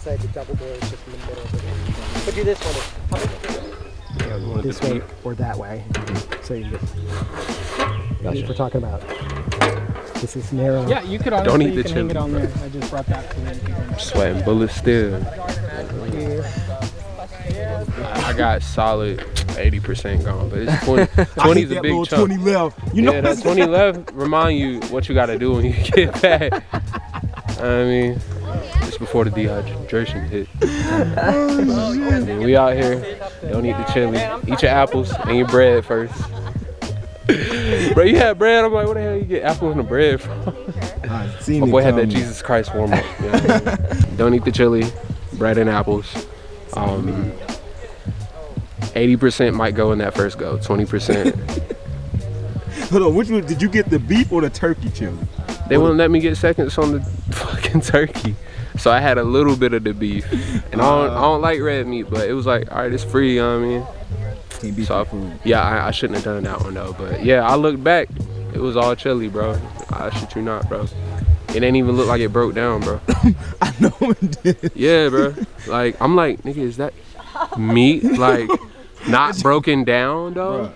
outside, the double door is just in the middle of the room. But do this one. This way or that way. So you get. That's what we're talking about. This is narrow. Yeah, you could honestly you can hang it on there. I just brought that to them. Sweating bullets still. I got solid 80% gone, but it's 20. 20's a big chunk. 20 left. You know, yeah, that 20 left remind you what you got to do when you get back. I mean, just before the dehydration hit. I mean, we out here. Don't eat the chili. Eat your apples and your bread first. Bro, you had bread. I'm like, where the hell you get apples and the bread from? My boy had that Jesus Christ warm up. You know what I mean? Don't eat the chili, bread and apples. 80% might go in that first go. 20%. Hold on, which one did you get, the beef or the turkey chili? They wouldn't let me get seconds on the fucking turkey, so I had a little bit of the beef. And I don't like red meat, but it was like, all right, it's free. You know what I mean? So yeah, I shouldn't have done that one though. But yeah, I looked back, it was all chili, bro. I shit you not, bro. It ain't even look like it broke down, bro. I know it did. Yeah, bro. Like, I'm like, nigga, is that meat? Like, not broken down, though?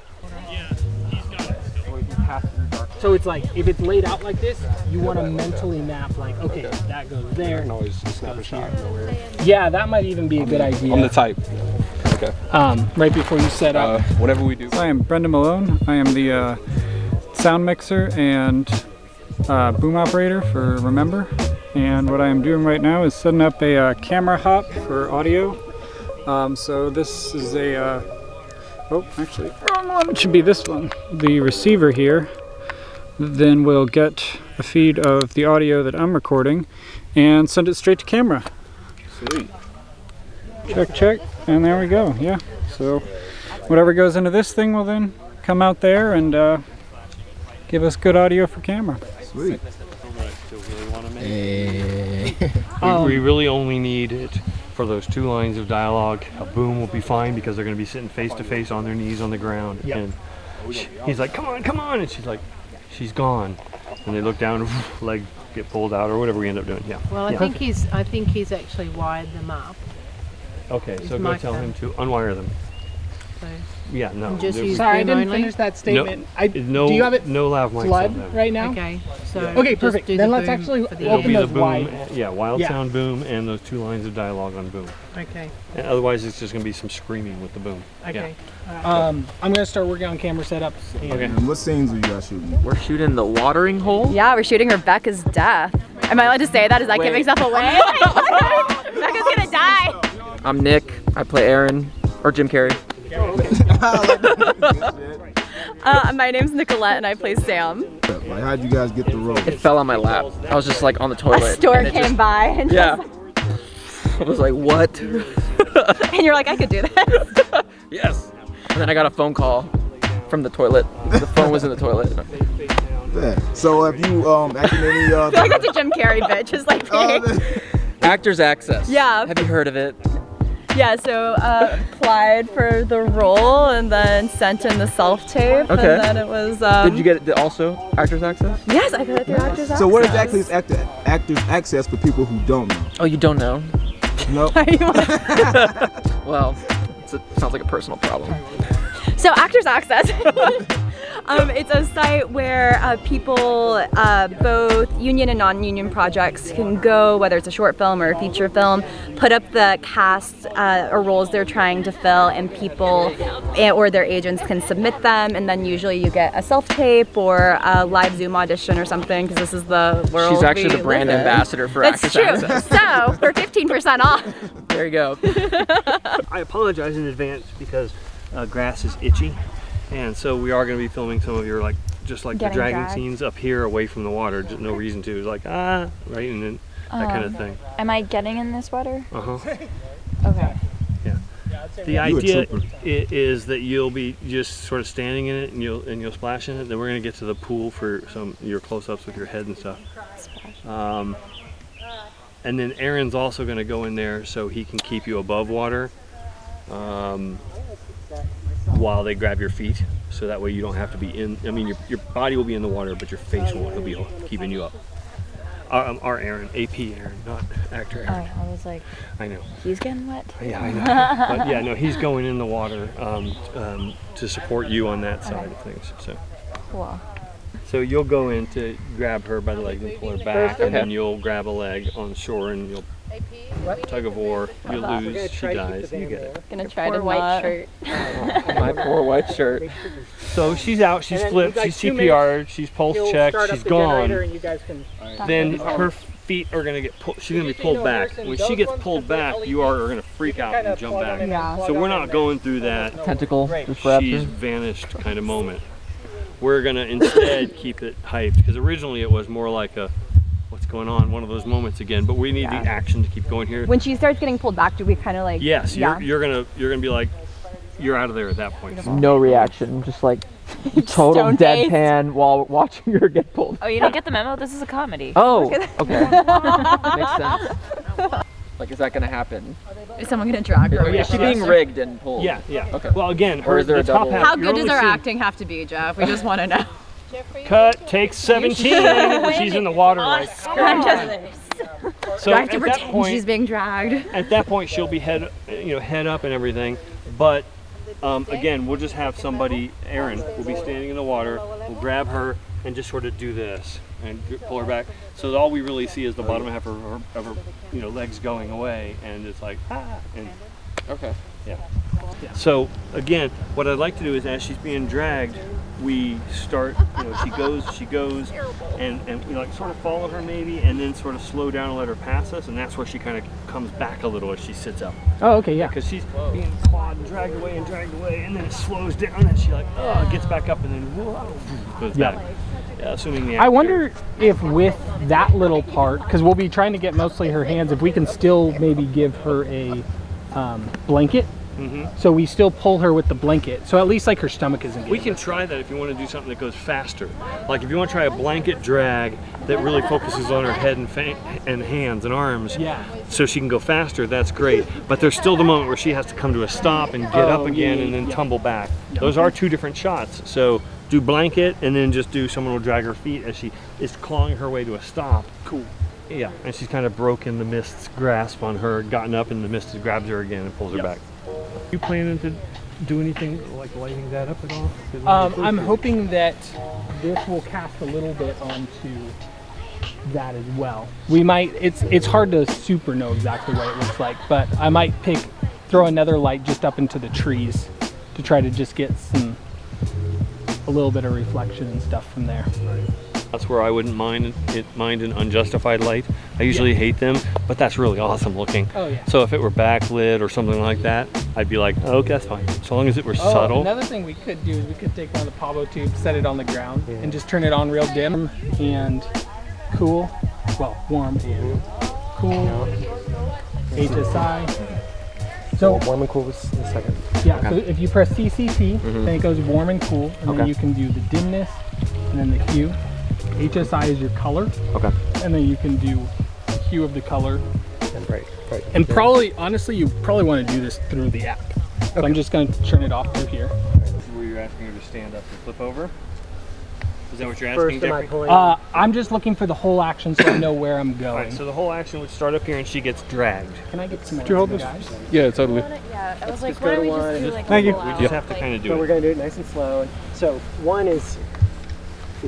So it's like, if it's laid out like this, you want to mentally map, like, okay, that goes there. I can always snap a shot nowhere. Yeah, that might even be a good idea. I'm the type. Okay. Right before you set up. Whatever we do. So I am Brendan Malone. I am the sound mixer and boom operator for Remember. And what I am doing right now is setting up a camera hop for audio. So this is a, oh, actually, wrong one. It should be this one. The receiver here. Then we'll get a feed of the audio that I'm recording and send it straight to camera. Sweet. Check, check, and there we go. Yeah, so whatever goes into this thing will then come out there and give us good audio for camera. Sweet. We really only need it for those 2 lines of dialogue. A boom will be fine because they're going to be sitting face to face on their knees on the ground. Yep. And he's like, come on, come on, and she's like, she's gone. And they look down, leg get pulled out or whatever we end up doing. Yeah. Well, I think he's actually wired them up. Okay, so go tell him to unwire them. So yeah, no. Just sorry, I didn't finish that statement. No, do you have it no lav mics flood on them right now? Okay, so okay, perfect. Then let's actually open those wide. Yeah, wild sound boom and those 2 lines of dialogue on boom. Okay. And otherwise, it's just going to be some screaming with the boom. Okay. Yeah. I'm going to start working on camera setups. Okay. And what scenes are you guys shooting? We're shooting the watering hole. Yeah, we're shooting Rebecca's death. Am I allowed to say that? Is that giving stuff away? Rebecca's gonna die. I'm Nick. I play Aaron, or Jim Carrey. My name's Nicolette and I play Sam. Like, how'd you guys get the role? It fell on my lap. I was just like on the toilet. A stork came by and yeah. I was like, what? And you're like, I could do this. Yes. And then I got a phone call from the toilet. The phone was in the toilet. Yeah. So have you acted any I feel like that's a Jim Carrey bit, just like me. Actors Access. Yeah. Have you heard of it? Yeah, so applied for the role and then sent in the self-tape. Okay. And then it was... Did you get it also, Actors Access? Yes, I got it through Actors Access. So what exactly is Actors Access for people who don't know? Oh, you don't know? No. Well, sounds like a personal problem. So Actors Access, it's a site where people, both union and non-union projects can go, whether it's a short film or a feature film, put up the cast or roles they're trying to fill, and people or their agents can submit them, and then usually you get a self-tape or a live Zoom audition or something, because this is the world. She's actually the brand ambassador for Actors Access. That's true. So, for 15% off. There you go. I apologize in advance because grass is itchy, and so we are going to be filming some of your just like the dragging scenes up here away from the water. Just no reason to. It's like right, and then that kind of thing. Am I getting in this water? Okay. Yeah. The idea is that you'll be just sort of standing in it, and you'll splash in it. Then we're going to get to the pool for your close-ups with your head and stuff. And then Aaron's also going to go in there so he can keep you above water. While they grab your feet, so that way you don't have to be in. I mean, your body will be in the water, but your face won't. He'll be keeping you up. Our Aaron, AP Aaron, not actor Aaron. Oh, I was like, I know. he's getting wet? Yeah, I know. But yeah, no, he's going in the water to support you on that side of things. So. Cool. So you'll go in to grab her by the leg and pull her back, and then you'll grab a leg on shore and you'll tug of war. You lose, she dies. You get it. Gonna try to white shirt. My poor white shirt. So she's out, she's flipped, she's CPR'd, she's pulse checked, she's gone. Then her feet are gonna get pulled. She's gonna be pulled back. When she gets pulled back, you are gonna freak out and jump back. Yeah. So we're not going through that Tentacle. she's vanished kind of moment. We're gonna instead keep it hyped, because originally it was more like a what's going on, one of those moments again, but we need the action to keep going here. When she starts getting pulled back, do we kind of like? Yes, you're gonna be like, you're out of there at that point. No reaction, just like total deadpan while watching her get pulled. Oh, you don't get the memo? This is a comedy. Oh, okay. Makes sense. Like, is that gonna happen? Is someone gonna drag her? Is she being rigged and pulled? Yeah, yeah. Okay. Well, again, Or is there a double? How good does our acting have to be, Jeff? We just want to know. Cut, take 17. She's in the water like. I'm just. So I have to at that pretend point, she's being dragged. At that point, she'll be head up and everything. But again, we'll just have somebody. Aaron will be standing in the water. We'll grab her and just sort of do this and pull her back. So all we really see is the bottom half of her legs going away, and it's like and okay. Yeah. So again, what I'd like to do is, as she's being dragged, we start, she goes, and like sort of follow her maybe, and then sort of slow down and let her pass us, and that's where she kind of comes back a little as she sits up. Oh, okay, yeah. Because she's being clawed and dragged away, and then it slows down, and she gets back up, and then whoa, goes back. Yeah, assuming the I wonder if with that little part, because we'll be trying to get mostly her hands, if we can still maybe give her a blanket. So we still pull her with the blanket, so at least like her stomach isn't. We can try that if you want to do something that goes faster. Like if you want to try a blanket drag that really focuses on her head and hands and arms, so she can go faster, that's great. But there's still the moment where she has to come to a stop and get up again and then tumble back. Those are two different shots. So do blanket and then just do someone will drag her feet as she is clawing her way to a stop. Cool. Yeah, and she's kind of broken the mist's grasp on her, gotten up, and the mist grabs her again and pulls her back. You planning to do anything like lighting that up at all? I'm hoping that this will cast a little bit onto that as well. We might, it's hard to super know exactly what it looks like, but I might throw another light just up into the trees to try to just get a little bit of reflection and stuff from there. That's where I wouldn't mind an unjustified light. I usually hate them, but that's really awesome looking. Oh yeah. So if it were backlit or something like that, I'd be like, oh, okay, that's fine. So long as it were subtle. Another thing we could do is we could take one of the Pavo tubes, set it on the ground, and just turn it on real dim and cool. Well, warm and cool. HSI. So warm and cool was the second. Yeah. Okay. So if you press CCP, then it goes warm and cool, and then you can do the dimness, and then the hue. HSI is your color. Okay. And then you can do the hue of the color. And right. And probably, honestly, you probably want to do this through the app. So I'm just going to turn it off through here. Where you're asking her to stand up and flip over? Is that what you're asking, Jeffrey? I'm just looking for the whole action so I know where I'm going. Alright, so the whole action would start up here and she gets dragged. Can I get some Could you hold this? Yeah, totally. Yeah, I was like, why don't we just do like Thank you. We just have to kind of do it. So we're going to do it nice and slow. So one is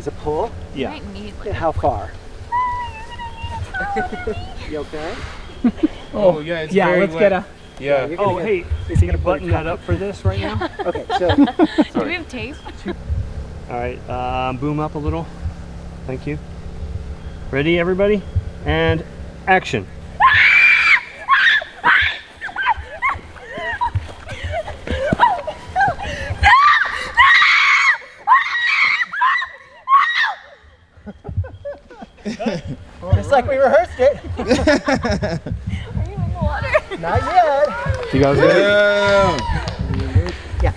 a pull. Yeah. And how far? You okay? Oh yeah, it's yeah. very Let's wet. get a. Yeah. Oh hey, can you button that up for this right now? Okay. So. Do we have tape? All right. Boom up a little. Thank you. Ready, everybody? And action. Just like we rehearsed it. Are you in the water? Not yet. You guys ready? Yeah.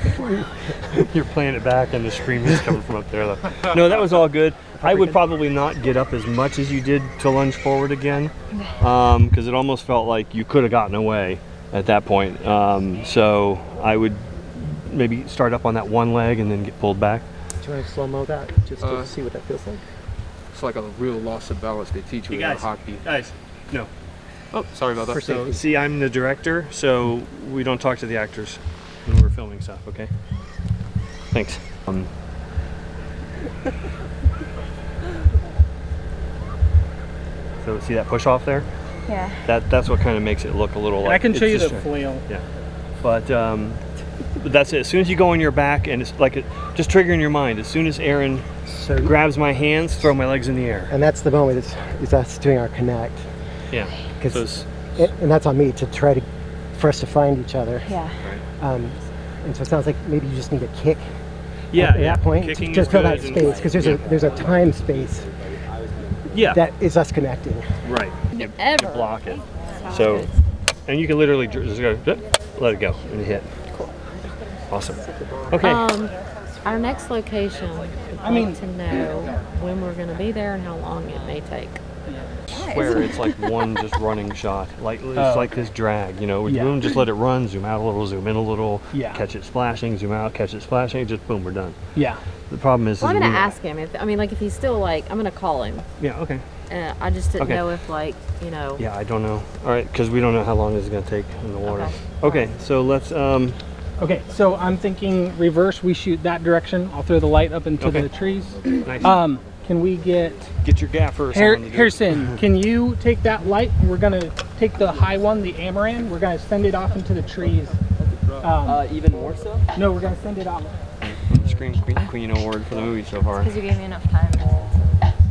You're playing it back and the scream is coming from up there though. No, that was all good. I would probably not get up as much as you did to lunge forward again, because it almost felt like you could have gotten away at that point. So I would maybe start up on that one leg and then get pulled back. Do you want to slow-mo that just to see what that feels like? it's like a real loss of balance they teach you in hockey. Guys, no. Oh, sorry about that. So, see, I'm the director, so we don't talk to the actors when we're filming stuff, okay? Thanks. So see that push off there? Yeah. That's what kind of makes it look a little like. I can show you the just flail. Yeah. But that's it. As soon as you go in your back, and it's like just trigger in your mind. As soon as Aaron grabs my hands, throw my legs in the air. And that's the moment is us doing our connect. Yeah. And that's on me to try for us to find each other. Yeah. Right. And so it sounds like maybe you just need a kick. Yeah. At that point, just fill that space because there's a time space. Yeah. That is us connecting. Right. You block it. So, and you can literally just go, let it go and hit. Cool. Awesome. Okay. Our next location, I need to know when we're going to be there and how long it may take. Where it's like one just running shot, like it's like this drag, you know. Boom, just let it run, zoom out a little, zoom in a little, catch it splashing, zoom out, catch it splashing, just boom, we're done. Yeah. The problem is, well, I'm going to ask him if if he's still like, I'm going to call him. Yeah. Okay. I just didn't know if Yeah, I don't know. All right, because we don't know how long this is going to take in the water. Okay, so let's. Okay, so I'm thinking reverse. We shoot that direction. I'll throw the light up into the trees. Nice. Can we get your gaffer? Harrison, can you take that light? We're gonna take the high one, the Amaran. We're gonna send it off into the trees. Even more so? No, we're gonna send it off. Screen Queen Award for the movie so far. Because you gave me enough time.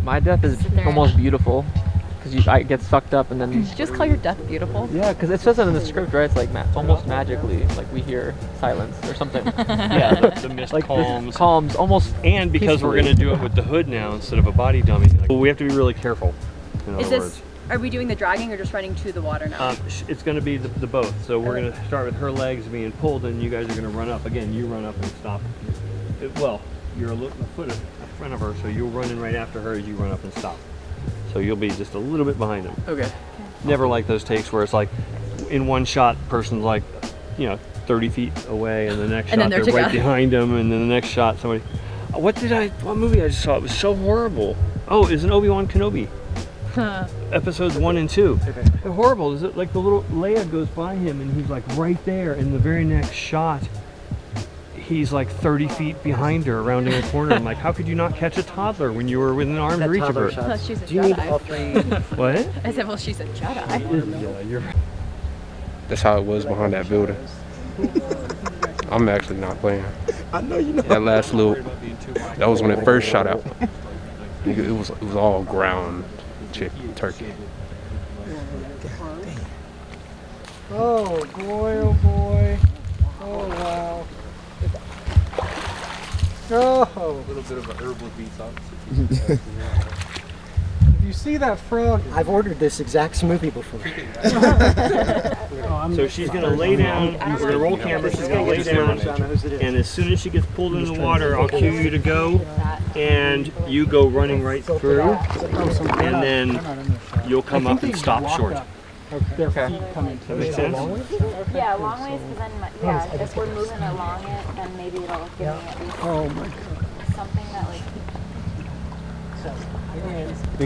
My death is almost beautiful. Because I get sucked up and then... Did you just call your death beautiful? Yeah, because it says it in the script, right? It's like almost magically, like we hear silence or something. Yeah, the mist like calms. Calms, almost. And because we're going to do it with the hood now instead of a body dummy, we have to be really careful. Are we doing the dragging or just running to the water now? It's going to be the both. So we're going to start with her legs being pulled, and you guys are going to run up. Again, you run up and stop. You're a foot in front of her, so you're running right after her as you run up and stop. So you'll be just a little bit behind them. Okay. Never like those takes where it's like, in one shot, person's like, 30 feet away, and the next shot they're right behind them, and then the next shot somebody. What movie I just saw? It was so horrible. Oh, it's an Obi-Wan Kenobi. Episodes 1 and 2. Okay. They're horrible. Is it like the little Leia goes by him, and he's like right there, and the very next shot, he's like 30 feet behind her, rounding a corner. I'm like, how could you not catch a toddler when you were within arm's reach of her? Well, she's a Do you need Jedi. all three? What? I said, well, she's a Jedi. Yeah, you're right. That's how it was behind that building. I'm actually not playing. I know you know. That last little, that was when it first shot out. It was all ground turkey. Oh boy, oh boy. Oh wow. Oh. A little bit of a herbal detox. If you see that frog, I've ordered this exact smoothie before. So she's going to lay down, we're going to roll camera, she's going to lay down, and as soon as she gets pulled into the water, I'll cue you to go, and you go running right through, and then you'll come up and stop short. their feet come into That makes sense? Yeah, long ways, because then, if we're moving along it, then maybe it'll give me at least something that, like... Do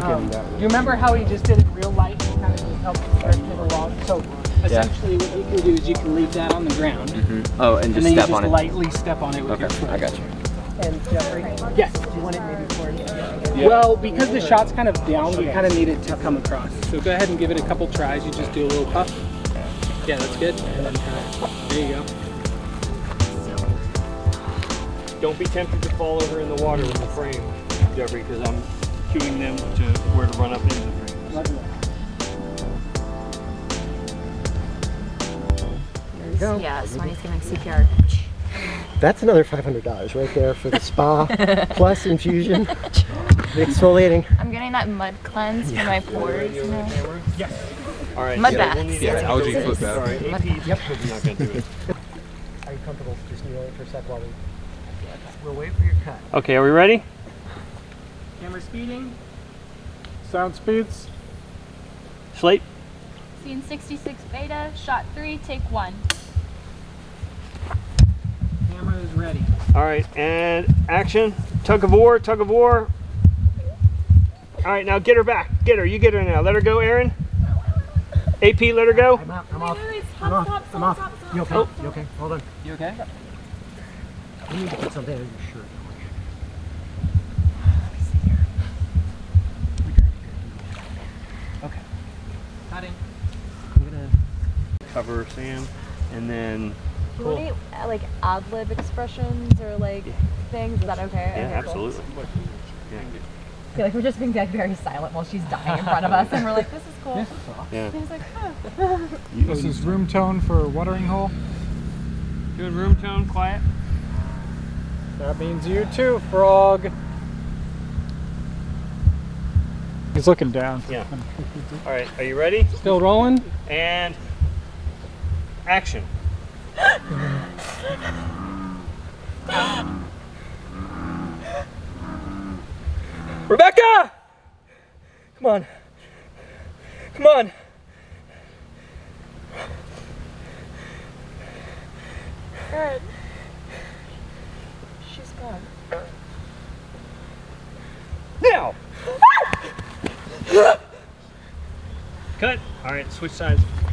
you remember how he just did it real light and kind of just helped drift it along? So essentially what you can do is you can leave that on the ground. Mm-hmm. Oh, and just then step you on just it. lightly step on it with your foot. I got you. And Jeffrey, yes. Do you want it maybe for Yeah. Well, because the shot's kind of down, we kind of need it to come across. So go ahead and give it a couple tries. You just do a little puff. Yeah, that's good. And then there you go. Don't be tempted to fall over in the water with the frame, Jeffrey, because I'm cueing them to where to run up into the frame. There you go. Yeah, so when he's giving CPR. That's another $500 right there for the spa plus infusion, the exfoliating. I'm getting that mud cleanse for my pores, you know? Yes. All right. Mud baths. Yeah, algae foot bath. Sorry, AP. Yep. I'm not going to do it. Are you comfortable just kneeling for a sec while we'll wait for your cut? Okay, are we ready? Camera speeding. Sound speeds. Slate. Scene 66 beta, shot 3, take 1. Camera is ready. All right, and action. Tug of war, tug of war. All right, now get her back. Get her. You get her now. Let her go, Aaron. AP, let her go. I'm off. I'm off. I'm off. You okay? Oh. You okay? Hold on. You okay? You need to put something in your shirt. Okay. Cutting. I'm gonna Cover Sam, and then. Do you want any like ad-lib expressions or like things? Is that okay? Yeah, Okay, absolutely. Yeah. I feel like we're just being like very silent while she's dying in front of us, and we're like, "This is cool." Yeah. He's like, "Oh." This is room tone for watering hole. Doing room tone, quiet. That means you too, frog. He's looking down. Yeah. All right, are you ready? Still rolling? And action. Rebecca! Come on. Come on. Aaron. She's gone. Now! Cut. All right, switch sides.